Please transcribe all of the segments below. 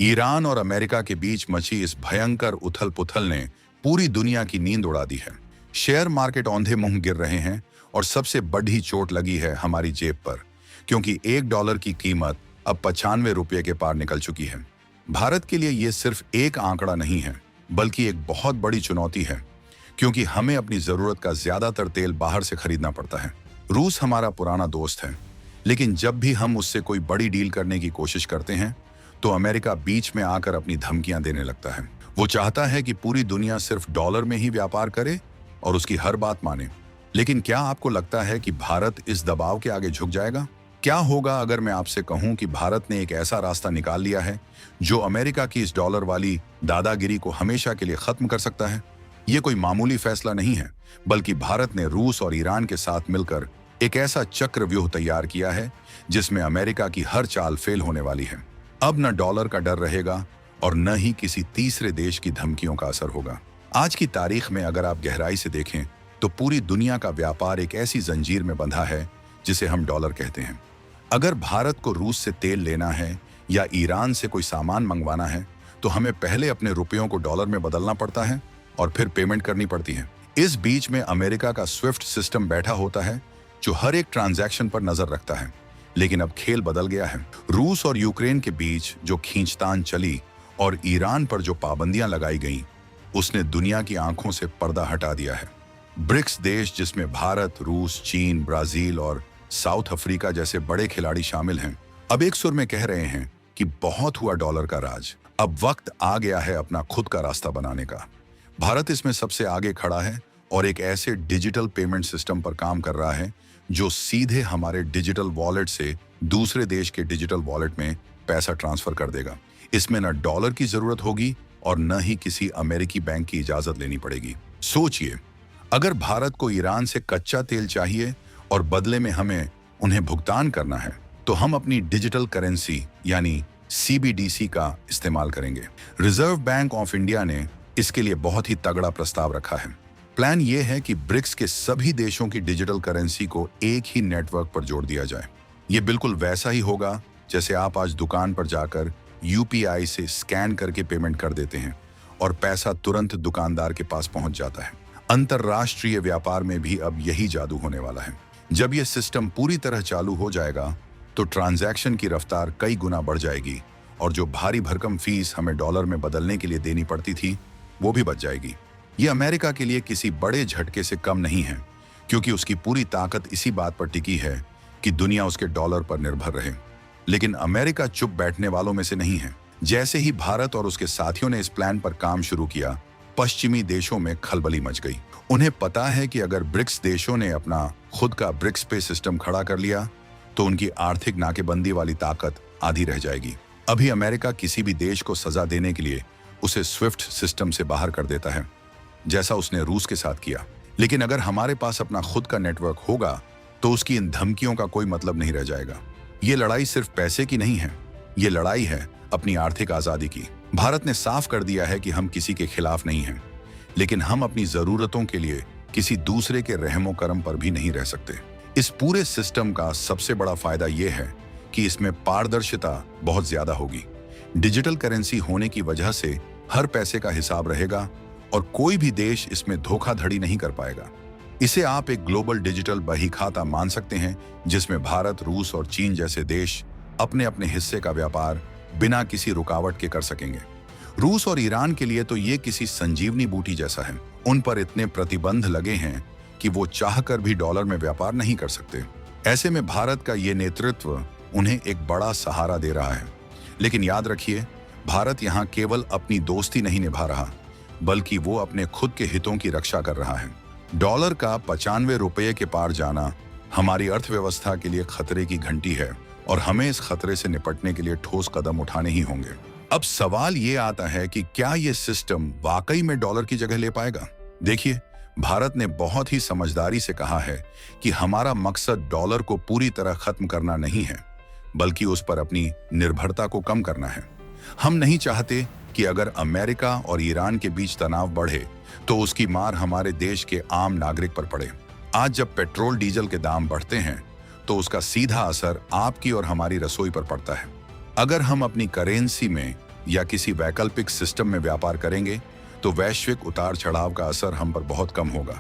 Iran और America के बीच मची इस भयंकर उथल-पुथल ने पूरी दुनिया की नींद उड़ा दी है। शेयर मार्केट औंधे मुंह गिर रहे हैं और सबसे बड़ी चोट लगी है हमारी जेब पर, क्योंकि $1 की कीमत अब 95 रुपये के पार निकल चुकी है। भारत के लिए ये सिर्फ एक आंकड़ा नहीं है, बल्कि एक बहुत बड़ी चुनौती है, क्योंकि हमें अपनी जरूरत का ज्यादातर तेल बाहर से खरीदना पड़ता है। रूस हमारा पुराना दोस्त है, लेकिन जब भी हम उससे कोई बड़ी डील करने की कोशिश करते हैं तो अमेरिका बीच में आकर अपनी धमकियां देने लगता है। वो चाहता है कि पूरी दुनिया सिर्फ डॉलर में ही व्यापार करे और उसकी हर बात माने। लेकिन क्या आपको लगता है कि भारत इस दबाव के आगे झुक जाएगा? क्या होगा अगर मैं आपसे कहूं कि भारत ने एक ऐसा रास्ता निकाल लिया है जो अमेरिका की इस डॉलर वाली दादागिरी को हमेशा के लिए खत्म कर सकता है? ये कोई मामूली फैसला नहीं है, बल्कि भारत ने रूस और ईरान के साथ मिलकर एक ऐसा चक्रव्यूह तैयार किया है जिसमें अमेरिका की हर चाल फेल होने वाली है। अब न डॉलर का डर रहेगा और न ही किसी तीसरे देश की धमकियों का असर होगा। आज की तारीख में अगर आप गहराई से देखें तो पूरी दुनिया का व्यापार एक ऐसी जंजीर में बंधा है जिसे हम डॉलर कहते हैं। अगर भारत को रूस से तेल लेना है या ईरान से कोई सामान मंगवाना है तो हमें पहले अपने रुपयों को डॉलर में बदलना पड़ता है और फिर पेमेंट करनी पड़ती है। इस बीच में अमेरिका का स्विफ्ट सिस्टम बैठा होता है जो हर एक ट्रांजैक्शन पर नजर रखता है। लेकिन अब खेल बदल गया है। रूस और यूक्रेन के बीच जो खींचतान चली और ईरान पर जो पाबंदियां लगाई गईं, उसने दुनिया की आंखों से पर्दा हटा दिया है। ब्रिक्स देश, जिसमें भारत, रूस, चीन, ब्राजील और साउथ अफ्रीका जैसे बड़े खिलाड़ी शामिल हैं, अब एक सुर में कह रहे हैं कि बहुत हुआ डॉलर का राज, अब वक्त आ गया है अपना खुद का रास्ता बनाने का। भारत इसमें सबसे आगे खड़ा है और एक ऐसे डिजिटल पेमेंट सिस्टम पर काम कर रहा है जो सीधे हमारे डिजिटल वॉलेट से दूसरे देश के डिजिटल वॉलेट में पैसा ट्रांसफर कर देगा। इसमें न डॉलर की जरूरत होगी और न ही किसी अमेरिकी बैंक की इजाजत लेनी पड़ेगी। सोचिए, अगर भारत को ईरान से कच्चा तेल चाहिए और बदले में हमें उन्हें भुगतान करना है, तो हम अपनी डिजिटल करेंसी यानी CBDC का इस्तेमाल करेंगे। रिजर्व बैंक ऑफ इंडिया ने इसके लिए बहुत ही तगड़ा प्रस्ताव रखा है। प्लान ये है कि ब्रिक्स के सभी देशों की डिजिटल करेंसी को एक ही नेटवर्क पर जोड़ दिया जाए। ये बिल्कुल वैसा ही होगा जैसे आप आज दुकान पर जाकर UPI से स्कैन करके पेमेंट कर देते हैं और पैसा तुरंत दुकानदार के पास पहुंच जाता है। अंतरराष्ट्रीय व्यापार में भी अब यही जादू होने वाला है। जब यह सिस्टम पूरी तरह चालू हो जाएगा तो ट्रांजैक्शन की रफ्तार कई गुना बढ़ जाएगी और जो भारी भरकम फीस हमें डॉलर में बदलने के लिए देनी पड़ती थी, वो भी बच जाएगी। ये अमेरिका के लिए किसी बड़े झटके से कम नहीं है, क्योंकि उसकी पूरी ताकत इसी बात पर टिकी है कि दुनिया उसके डॉलर पर निर्भर रहे। लेकिन अमेरिका चुप बैठने वालों में से नहीं है। जैसे ही भारत और उसके साथियों ने इस प्लान पर काम शुरू किया, पश्चिमी देशों में खलबली मच गई। उन्हें पता है कि अगर ब्रिक्स देशों ने अपना खुद का ब्रिक्स पे सिस्टम खड़ा कर लिया तो उनकी आर्थिक नाकेबंदी वाली ताकत आधी रह जाएगी। अभी अमेरिका किसी भी देश को सजा देने के लिए उसे स्विफ्ट सिस्टम से बाहर कर देता है, जैसा उसने रूस के साथ किया। लेकिन अगर हमारे पास अपना खुद का नेटवर्क होगा तो उसकी इन धमकियों का कोई मतलब नहीं रह जाएगा। ये लड़ाई सिर्फ पैसे की नहीं है, ये लड़ाई है अपनी आर्थिक आजादी की। भारत ने साफ कर दिया है कि हम किसी के खिलाफ नहीं हैं, लेकिन हम अपनी जरूरतों के लिए किसी दूसरे के रहमो करम पर भी नहीं रह सकते। इस पूरे सिस्टम का सबसे बड़ा फायदा यह है कि इसमें पारदर्शिता बहुत ज्यादा होगी। डिजिटल करेंसी होने की वजह से हर पैसे का हिसाब रहेगा और कोई भी देश इसमें धोखाधड़ी नहीं कर पाएगा। इसे आप एक ग्लोबल डिजिटल बही खाता मान सकते हैं, जिसमें भारत, रूस और चीन जैसे देश अपने अपने हिस्से का व्यापार बिना किसी रुकावट के कर सकेंगे। रूस और ईरान के लिए तो ये किसी संजीवनी बूटी जैसा है। उन पर इतने प्रतिबंध लगे हैं कि वो चाहकर भी डॉलर में व्यापार नहीं कर सकते। ऐसे में भारत का ये नेतृत्व उन्हें एक बड़ा सहारा दे रहा है। लेकिन याद रखिए, भारत यहाँ केवल अपनी दोस्ती नहीं निभा रहा, बल्कि वो अपने खुद के हितों की रक्षा कर रहा है। डॉलर का 95 रुपये के पार जाना हमारी अर्थव्यवस्था के लिए खतरे की घंटी है और हमें इस खतरे से निपटने के लिए ठोस कदम उठाने ही होंगे। अब सवाल ये आता है कि क्या ये सिस्टम वाकई में डॉलर की जगह ले पाएगा? देखिए, भारत ने बहुत ही समझदारी से कहा है कि हमारा मकसद डॉलर को पूरी तरह खत्म करना नहीं है, बल्कि उस पर अपनी निर्भरता को कम करना है। हम नहीं चाहते कि अगर अमेरिका और ईरान के बीच तनाव बढ़े तो उसकी मार हमारे देश के आम नागरिक पर पड़े। आज जब पेट्रोल डीजल के दाम बढ़ते हैं तो उसका सीधा असर आपकी और हमारी रसोई पर पड़ता है। अगर हम अपनी करेंसी में या किसी वैकल्पिक सिस्टम में व्यापार करेंगे तो वैश्विक उतार चढ़ाव का असर हम पर बहुत कम होगा।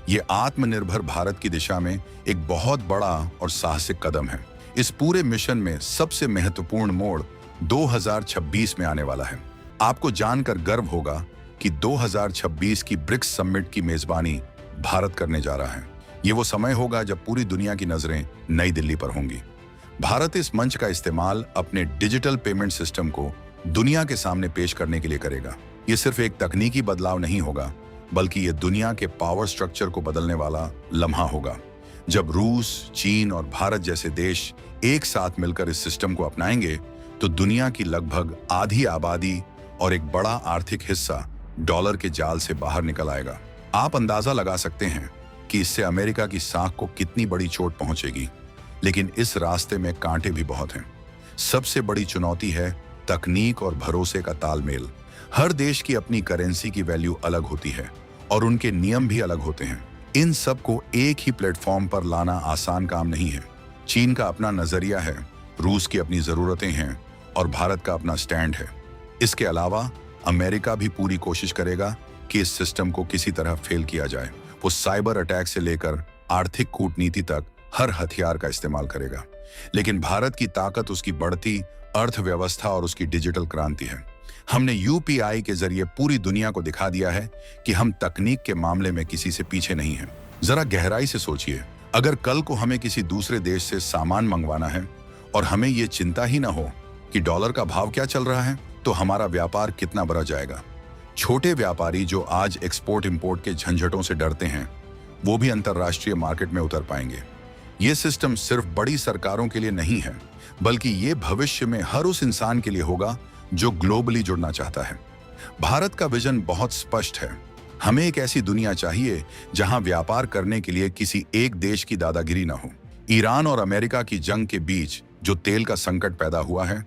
ये आत्मनिर्भर भारत की दिशा में एक बहुत बड़ा और साहसिक कदम है। इस पूरे मिशन में सबसे महत्वपूर्ण मोड़ 2026 में आने वाला है। आपको जानकर गर्व होगा कि 2026 की ब्रिक्स समिट की मेजबानी भारत करने जा रहा है। ये वो समय होगा जब पूरी दुनिया की नजरें नई दिल्ली पर होंगी। भारत इस मंच का इस्तेमाल अपने डिजिटल पेमेंट सिस्टम को दुनिया के सामने पेश करने के लिए करेगा। ये सिर्फ एक तकनीकी बदलाव नहीं होगा, बल्कि ये दुनिया के पावर स्ट्रक्चर को बदलने वाला लम्हा होगा। जब रूस, चीन और भारत जैसे देश एक साथ मिलकर इस सिस्टम को अपनाएंगे तो दुनिया की लगभग आधी आबादी और एक बड़ा आर्थिक हिस्सा डॉलर के जाल से बाहर निकल आएगा। आप अंदाजा लगा सकते हैं कि इससे अमेरिका की साख को कितनी बड़ी चोट पहुंचेगी, लेकिन इस रास्ते में कांटे भी बहुत हैं। सबसे बड़ी चुनौती है तकनीक और भरोसे का तालमेल। हर देश की अपनी करेंसी की वैल्यू अलग होती है और उनके नियम भी अलग होते हैं। इन सब को एक ही प्लेटफॉर्म पर लाना आसान काम नहीं है। चीन का अपना नजरिया है, रूस की अपनी जरूरतें हैं और भारत का अपना स्टैंड है। इसके अलावा अमेरिका भी पूरी कोशिश करेगा कि इस सिस्टम को किसी तरह फेल किया जाए। वो साइबर अटैक से लेकर आर्थिक कूटनीति तक हर हथियार का इस्तेमाल करेगा। लेकिन भारत की ताकत उसकी बढ़ती अर्थव्यवस्था और उसकी डिजिटल क्रांति है। हमने यूपीआई के जरिए पूरी दुनिया को दिखा दिया है कि हम तकनीक के मामले में किसी से पीछे नहीं हैं। जरा गहराई से सोचिए, अगर कल को हमें किसी दूसरे देश से सामान मंगवाना है और हमें ये चिंता ही ना हो कि डॉलर का भाव क्या चल रहा है, तो हमारा व्यापार कितना बढ़ जाएगा। छोटे व्यापारी जो आज एक्सपोर्ट इंपोर्ट के झंझटों से डरते हैं, वो भी अंतरराष्ट्रीय मार्केट में उतर पाएंगे। ये सिस्टम सिर्फ बड़ी सरकारों के लिए नहीं है, बल्कि ये भविष्य में हर उस इंसान के लिए होगा जो ग्लोबली जुड़ना चाहता है। भारत का विजन बहुत स्पष्ट है। हमें एक ऐसी दुनिया चाहिए जहां व्यापार करने के लिए किसी एक देश की दादागिरी ना हो। ईरान और अमेरिका की जंग के बीच जो तेल का संकट पैदा हुआ है,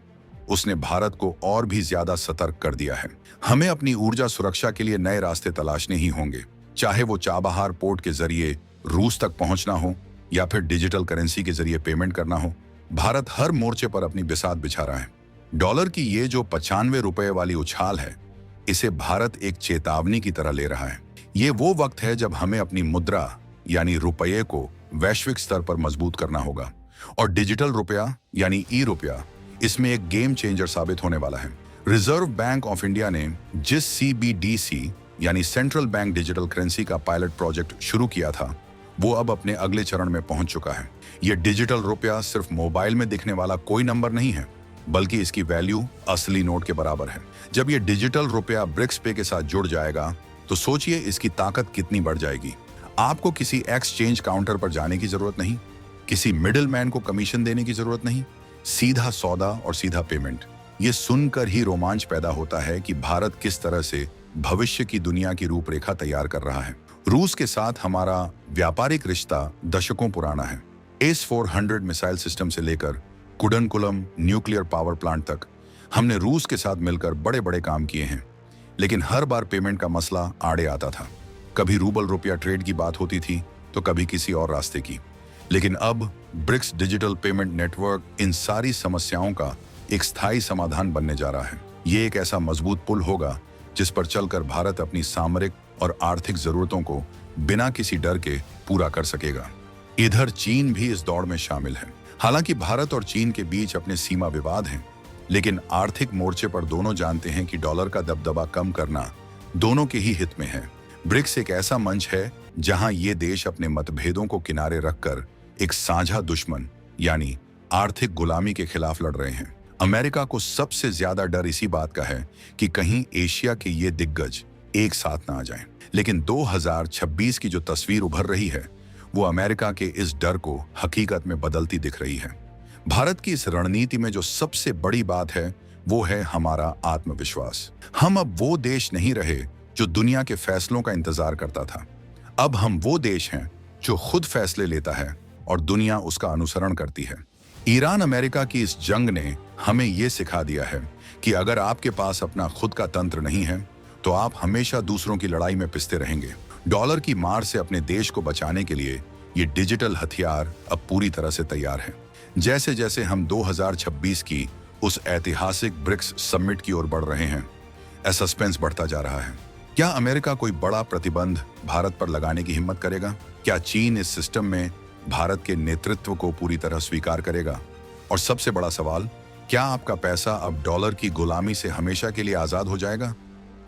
उसने भारत को और भी ज्यादा सतर्क कर दिया है। हमें अपनी ऊर्जा सुरक्षा के लिए नए रास्ते तलाशने ही होंगे, चाहे वो चाबहार पोर्ट के जरिए रूस तक पहुंचना हो या फिर डिजिटल करेंसी के जरिए पेमेंट करना हो। भारत हर मोर्चे पर अपनी बिसात बिछा रहा है। डॉलर की ये जो 95 रुपए वाली उछाल है, इसे भारत एक चेतावनी की तरह ले रहा है। ये वो वक्त है जब हमें अपनी मुद्रा यानी रुपये को वैश्विक स्तर पर मजबूत करना होगा, और डिजिटल रुपया यानी ई रुपया इसमें एक गेम चेंजर साबित होने वाला है। रिजर्व बैंक ऑफ इंडिया ने जिस सीबीडीसी यानी सेंट्रल बैंक डिजिटल करेंसी का पायलट प्रोजेक्ट शुरू किया था, वो अब अपने अगले चरण में पहुंच चुका है। ये डिजिटल रुपया सिर्फ मोबाइल में दिखने वाला कोई नंबर नहीं है, बल्कि इसकी वैल्यू असली नोट के बराबर है। जब ये डिजिटल रुपया ब्रिक्स पे के साथ जुड़ जाएगा तो सोचिए इसकी ताकत कितनी बढ़ जाएगी। आपको किसी एक्सचेंज काउंटर पर जाने की जरूरत नहीं, किसी मिडिल मैन को कमीशन देने की जरूरत नहीं, सीधा सौदा और सीधा पेमेंट। ये सुनकर ही रोमांच पैदा होता है कि भारत किस तरह से भविष्य की दुनिया की रूपरेखा तैयार कर रहा है। रूस के साथ हमारा व्यापारिक रिश्ता दशकों पुराना है। S-400 मिसाइल सिस्टम से लेकर कुडनकुलम न्यूक्लियर पावर प्लांट तक हमने रूस के साथ मिलकर बड़े बड़े काम किए हैं, लेकिन हर बार पेमेंट का मसला आड़े आता था। कभी रूबल रुपया ट्रेड की बात होती थी तो कभी किसी और रास्ते की। लेकिन अब ब्रिक्स डिजिटल पेमेंट नेटवर्क इन सारी समस्याओं का एक स्थायी समाधान बनने जा रहा है। ये एक ऐसा मजबूत पुल होगा जिस पर चलकर भारत अपनी सामरिक और आर्थिक जरूरतों को बिना किसी डर के पूरा कर सकेगा। इधर चीन भी इस दौड़ में शामिल है। हालांकि भारत और चीन के बीच अपने सीमा विवाद हैं, लेकिन आर्थिक मोर्चे पर दोनों जानते हैं कि डॉलर का दबदबा कम करना दोनों के ही हित में है। ब्रिक्स एक ऐसा मंच है जहां ये देश अपने मतभेदों को किनारे रखकर एक साझा दुश्मन यानी आर्थिक गुलामी के खिलाफ लड़ रहे हैं। अमेरिका को सबसे ज्यादा डर इसी बात का है कि कहीं एशिया के ये दिग्गज एक साथ ना आ जाएं। लेकिन 2026 की जो तस्वीर उभर रही है, वो अमेरिका के इस डर को हकीकत में बदलती दिख रही है। भारत की इस रणनीति में जो सबसे बड़ी बात है, वो है हमारा आत्मविश्वास। हम अब वो देश नहीं रहे जो दुनिया के फैसलों का इंतजार करता था। अब हम वो देश हैं जो खुद फैसले लेता है और दुनिया उसका अनुसरण करती है। ईरान अमेरिका की इस जंग ने हमें ये सिखा दिया है कि अगर आपके पास अपना खुद का तंत्र नहीं है तो आप हमेशा दूसरों की लड़ाई में पिसते रहेंगे। डॉलर की मार से अपने देश को बचाने के लिए ये डिजिटल हथियार अब पूरी तरह से तैयार है। जैसे जैसे हम 2026 की उस ऐतिहासिक ब्रिक्स समिट की ओर बढ़ रहे हैं, सस्पेंस बढ़ता जा रहा है। क्या अमेरिका कोई बड़ा प्रतिबंध भारत पर लगाने की हिम्मत करेगा? क्या चीन इस सिस्टम में भारत के नेतृत्व को पूरी तरह स्वीकार करेगा? और सबसे बड़ा सवाल, क्या आपका पैसा अब डॉलर की गुलामी से हमेशा के लिए आजाद हो जाएगा?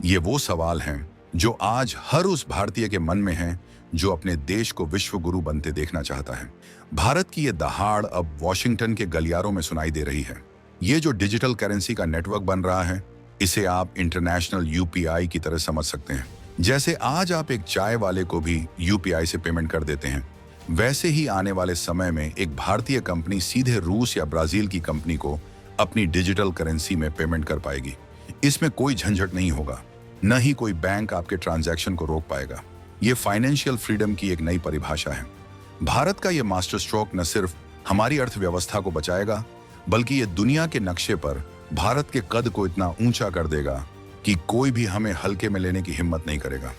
ये वो सवाल हैं जो आज हर उस भारतीय के मन में हैं जो अपने देश को विश्व गुरु बनते देखना चाहता है। भारत की ये दहाड़ अब वॉशिंगटन के गलियारों में सुनाई दे रही है। ये जो डिजिटल करेंसी का नेटवर्क बन रहा है, इसे आप इंटरनेशनल यूपीआई की तरह समझ सकते हैं। जैसे आज आप एक चाय वाले को भी यूपीआई से पेमेंट कर देते हैं, वैसे ही आने वाले समय में एक भारतीय कंपनी सीधे रूस या ब्राजील की कंपनी को अपनी डिजिटल करेंसी में पेमेंट कर पाएगी। इसमें कोई झंझट नहीं होगा, न ही कोई बैंक आपके ट्रांजैक्शन को रोक पाएगा। ये फाइनेंशियल फ्रीडम की एक नई परिभाषा है। भारत का ये मास्टर स्ट्रोक न सिर्फ हमारी अर्थव्यवस्था को बचाएगा, बल्कि ये दुनिया के नक्शे पर भारत के कद को इतना ऊंचा कर देगा कि कोई भी हमें हल्के में लेने की हिम्मत नहीं करेगा।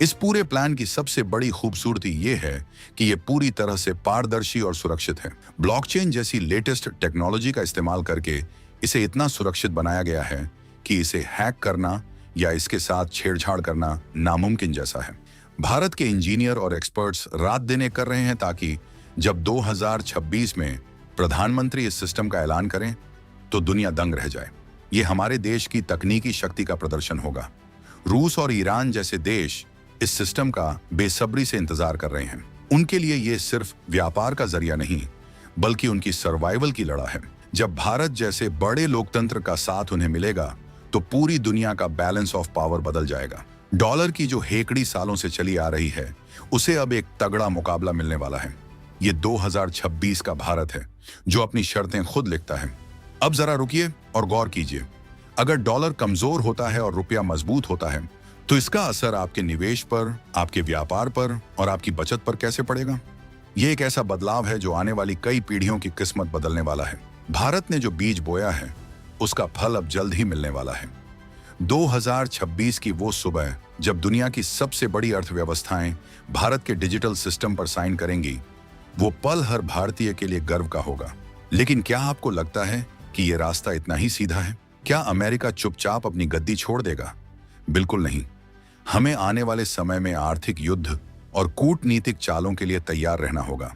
इस पूरे प्लान की सबसे बड़ी खूबसूरती ये है कि ये पूरी तरह से पारदर्शी और सुरक्षित है। ब्लॉकचेन जैसी लेटेस्ट टेक्नोलॉजी का इस्तेमाल करके इसे इतना सुरक्षित बनाया गया है कि इसे हैक करना या इसके साथ छेड़छाड़ करना नामुमकिन जैसा है। भारत के इंजीनियर और एक्सपर्ट्स रात दिन एक कर रहे हैं ताकि जब 2026 में प्रधानमंत्री इस सिस्टम का ऐलान करें तो दुनिया दंग रह जाए। ये हमारे देश की तकनीकी शक्ति का प्रदर्शन होगा। रूस और ईरान जैसे देश इस सिस्टम का बेसब्री से इंतजार कर रहे हैं। उनके लिए ये सिर्फ व्यापार का जरिया नहीं, बल्कि उनकी सर्वाइवल की लड़ा है। जब भारत जैसे बड़े लोकतंत्र का साथ उन्हें मिलेगा तो पूरी दुनिया का बैलेंस ऑफ पावर बदल जाएगा। डॉलर की जो हेकड़ी सालों से चली आ रही है, उसे अब एक तगड़ा मुकाबला मिलने वाला है। ये 2026 का भारत है जो अपनी शर्तें खुद लिखता है। अब जरा रुकिए और गौर कीजिए। अगर डॉलर कमजोर होता है और रुपया मजबूत होता है तो इसका असर आपके निवेश पर, आपके व्यापार पर और आपकी बचत पर कैसे पड़ेगा? ये एक ऐसा बदलाव है जो आने वाली कई पीढ़ियों की किस्मत बदलने वाला है। भारत ने जो बीज बोया है उसका फल अब जल्द ही मिलने वाला है। 2026 की वो सुबह जब दुनिया की सबसे बड़ी अर्थव्यवस्थाएं भारत के डिजिटल सिस्टम पर साइन करेंगी, वो पल हर भारतीय के लिए गर्व का होगा। लेकिन क्या आपको लगता है कि ये रास्ता इतना ही सीधा है? क्या अमेरिका चुपचाप अपनी गद्दी छोड़ देगा? बिल्कुल नहीं। हमें आने वाले समय में आर्थिक युद्ध और कूटनीतिक चालों के लिए तैयार रहना होगा।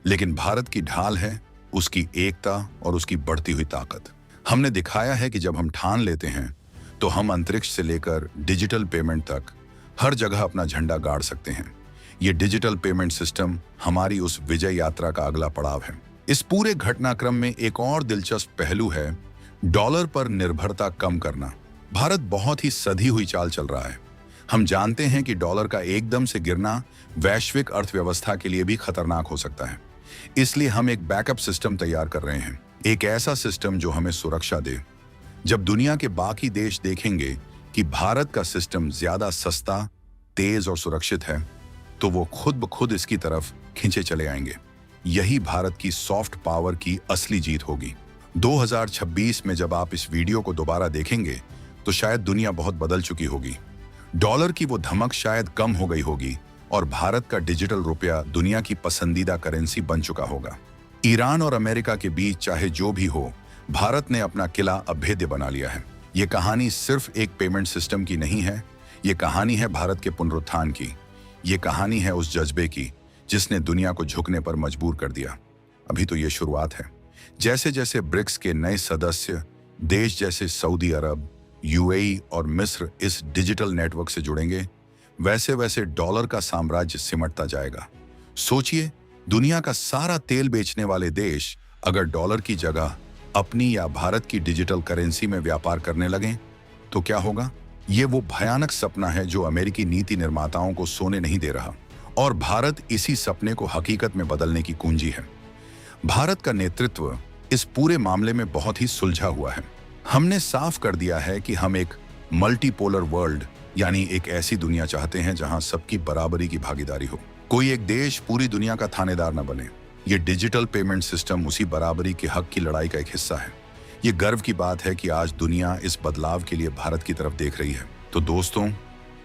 लेकिन भारत की ढाल है उसकी एकता और उसकी बढ़ती हुई ताकत। हमने दिखाया है कि जब हम ठान लेते हैं तो हम अंतरिक्ष से लेकर डिजिटल पेमेंट तक हर जगह अपना झंडा गाड़ सकते हैं। ये डिजिटल पेमेंट सिस्टम हमारी उस विजय यात्रा का अगला पड़ाव है। इस पूरे घटनाक्रम में एक और दिलचस्प पहलू है डॉलर पर निर्भरता कम करना। भारत बहुत ही सधी हुई चाल चल रहा है। हम जानते हैं कि डॉलर का एकदम से गिरना वैश्विक अर्थव्यवस्था के लिए भी खतरनाक हो सकता है। इसलिए हम एक बैकअप सिस्टम तैयार कर रहे हैं, एक ऐसा सिस्टम जो हमें सुरक्षा दे। जब दुनिया के बाकी देश देखेंगे कि भारत का सिस्टम ज्यादा सस्ता, तेज और सुरक्षित है, तो वो खुद ब खुद इसकी तरफ खींचे चले आएंगे। यही भारत की सॉफ्ट पावर की असली जीत होगी। 2026 में जब आप इस वीडियो को दोबारा देखेंगे तो शायद दुनिया बहुत बदल चुकी होगी। डॉलर की वो धमक शायद कम हो गई होगी और भारत का डिजिटल रुपया दुनिया की पसंदीदा करेंसी बन चुका होगा। ईरान और अमेरिका के बीच चाहे जो भी हो, भारत ने अपना किला अभेद्य बना लिया है। ये कहानी सिर्फ एक पेमेंट सिस्टम की नहीं है, ये कहानी है भारत के पुनरुत्थान की। ये कहानी है उस जज्बे की जिसने दुनिया को झुकने पर मजबूर कर दिया। अभी तो ये शुरुआत है। जैसे जैसे ब्रिक्स के नए सदस्य देश जैसे सऊदी अरब, यूएई और मिस्र इस डिजिटल नेटवर्क से जुड़ेंगे, वैसे वैसे डॉलर का साम्राज्य सिमटता जाएगा। सोचिए, दुनिया का सारा तेल बेचने वाले देश अगर डॉलर की जगह अपनी या भारत की डिजिटल करेंसी में व्यापार करने लगें तो क्या होगा? ये वो भयानक सपना है जो अमेरिकी नीति निर्माताओं को सोने नहीं दे रहा, और भारत इसी सपने को हकीकत में बदलने की कुंजी है। भारत का नेतृत्व इस पूरे मामले में बहुत ही सुलझा हुआ है। हमने साफ कर दिया है कि हम एक मल्टीपोलर वर्ल्ड यानी एक ऐसी दुनिया चाहते हैं जहां सबकी बराबरी की भागीदारी हो। कोई एक देश पूरी दुनिया का थानेदार न बने। ये डिजिटल पेमेंट सिस्टम उसी बराबरी के हक की लड़ाई का एक हिस्सा है। ये गर्व की बात है कि आज दुनिया इस बदलाव के लिए भारत की तरफ देख रही है। तो दोस्तों,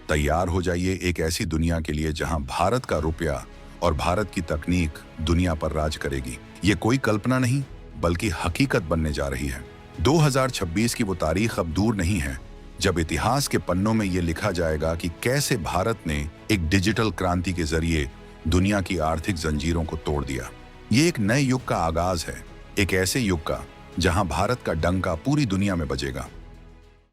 तैयार हो जाइए एक ऐसी दुनिया के लिए जहां भारत का रुपया और भारत की तकनीक दुनिया पर राज करेगी। ये कोई कल्पना नहीं बल्कि हकीकत बनने जा रही है। 2026 की वो तारीख अब दूर नहीं है जब इतिहास के पन्नों में ये लिखा जाएगा कि कैसे भारत ने एक डिजिटल क्रांति के जरिए दुनिया की आर्थिक जंजीरों को तोड़ दिया। ये एक नए युग का आगाज है, एक ऐसे युग का जहां भारत का डंका पूरी दुनिया में बजेगा।